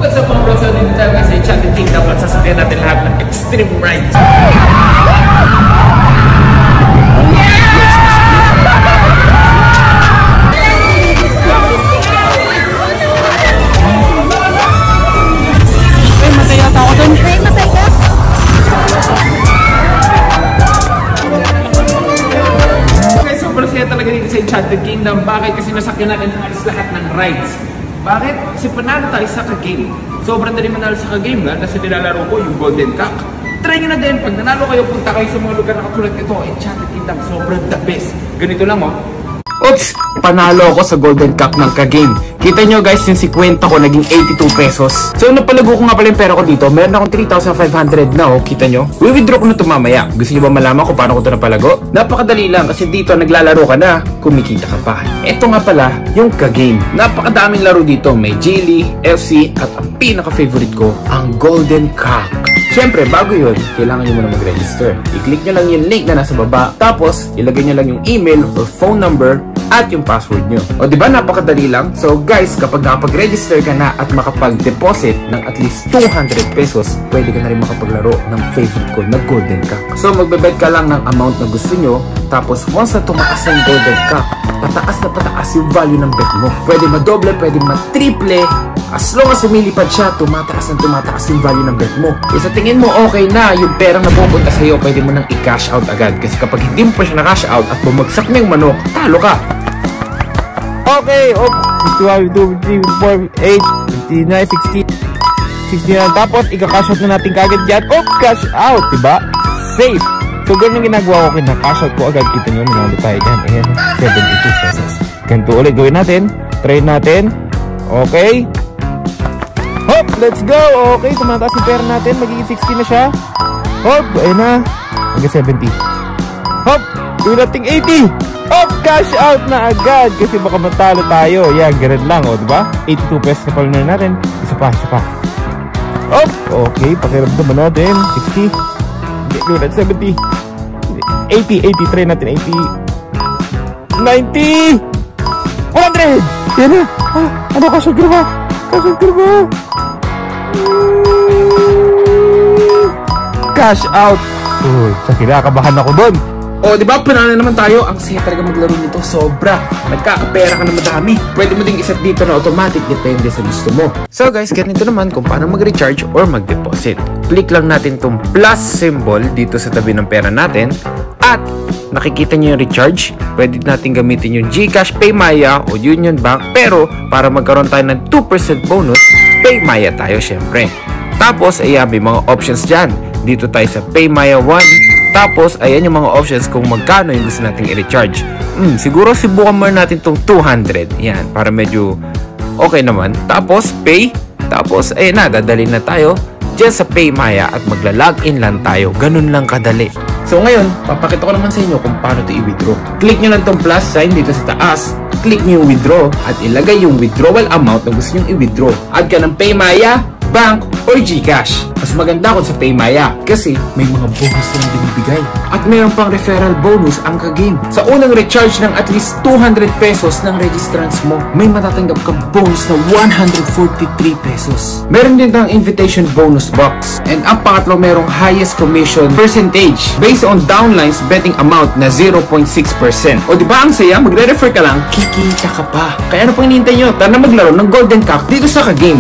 What's up mga bro? So dito tayo sa Enchanted Kingdom at sasakyan natin lahat ng extreme rides. Ay, matay yata ako dun. Ay, matay ka? Okay, sobrang saya talaga dito sa Enchanted Kingdom. Bakit? Kasi nasakyan natin halos lahat ng rides. Bakit? Kasi panalo tayo sa ka-game. Sobrang dali manalo sa ka-game na kasi nilalaro ko yung Golden Cock. Try nyo na din. Pag nanalo kayo, punta kayo sa mga lugar na katulad ito. Enchanted Kingdom, sobrang the best. Ganito lang oh. Oops! Panalo ako sa Golden Cup ng ka-game. Kita nyo guys, yung 50 ko naging 82 pesos. So napalago ko nga pala yung pera ko dito. Meron akong 3,500 na oh. Kita nyo? Withdraw ko na ito mamaya. Gusto nyo ba malaman kung paano ko ito napalago? Napakadali lang kasi dito naglalaro ka na, kumikita ka pa. Ito nga pala yung ka-game. Napakadaming laro dito. May Geely, FC, at ang pinaka-favorite ko, ang Golden Cup. Siyempre, bago yun, kailangan nyo muna mag-register. I-click nyo lang yung link na nasa baba, tapos ilagay nyo lang yung email or phone number at yung password nyo. O diba, napakadali lang? So guys, kapag nakapag-register ka na at makapag-deposit ng at least 200 pesos, pwede ka na rin makapaglaro ng favorite ko na Golden Cup. So magbebet ka lang ng amount na gusto nyo, tapos once na tumaas ang Golden Cup, pataas na pataas yung value ng bet mo. Pwede madoble, pwede matriple. As long as lumilipad siya, tumataas yung value ng bet mo. E sa tingin mo okay na yung perang napupunta sa'yo, pwede mo nang i-cash out agad. Kasi kapag hindi mo pa siya na-cash out at bumagsak na yung manok, talo ka. Okay, 1, 2, 3, 4, 8, 59, 60, 69. Tapos, ika-cash out na natin kagad dyan. Cash out, diba? Safe. So, ganun yung ginagawa ko, kina-cash out ko agad. Kita nyo, nanalo tayo dyan. Ayan, 72 pesos. Ganito ulit, gawin natin. Try natin. Okay. Hop, let's go. Okay, tumataas yung pera natin. Magiging 60 na siya. Hop, ayun na. Hanggang 70. Hop, gawin natin 80. Hop, cash out na agad. Kasi baka matalo tayo. Yan, ganun lang, o, diba? 82 pesos na pala na natin. Isa pa. Hop, okay, pakiramdaman natin. 60. Gawin natin 70. 80, try natin 80. 90. 100. Yan na. Ano, cash out ba? Cash out. Uy, kinakabahan ako doon. O, diba, panalo naman tayo. Ang saya talaga maglaro nito. Sobra. Nagkakapera ka na madami. Pwede mo ding iset dito na automatic. Depende sa gusto mo. So guys, ganito naman kung paano mag-recharge or mag-deposit. Click lang natin tong plus symbol dito sa tabi ng pera natin. At nakikita nyo yung recharge. Pwede natin gamitin yung GCash, PayMaya o Union Bank. Pero para magkaroon tayo ng 2% bonus, PayMaya tayo syempre. Tapos ayan, may mga options dyan. Dito tayo sa PayMaya 1. Tapos ayan yung mga options kung magkano yung gusto nating i-recharge. Siguro subukan mo natin tong 200. Yan, para medyo okay naman. Tapos pay. Tapos ayan na, dadalhin na tayo dyan sa PayMaya at magla-login lang tayo. Ganun lang kadali. So ngayon, papakita ko naman sa inyo kung paano ito i-withdraw. Click nyo lang tong plus sign dito sa taas. Click nyo yung withdraw at ilagay yung withdrawal amount na gusto nyo i-withdraw. Add ka ng PayMaya, Bank, or GCash. Mas maganda kung sa PayMaya kasi may mga bonus na binibigay. At mayroon pang referral bonus ang ka-game. Sa unang recharge ng at least 200 pesos ng registrants mo, may matatanggap kang bonus na 143 pesos. Meron din kang invitation bonus box. And ang pangatlo, merong highest commission percentage based on downlines betting amount na 0.6%. O diba ang saya? Magre-refer ka lang, kikita ka pa. Kaya ano pang hinihintay nyo? Tara na maglaro ng Golden Cup dito sa ka-game.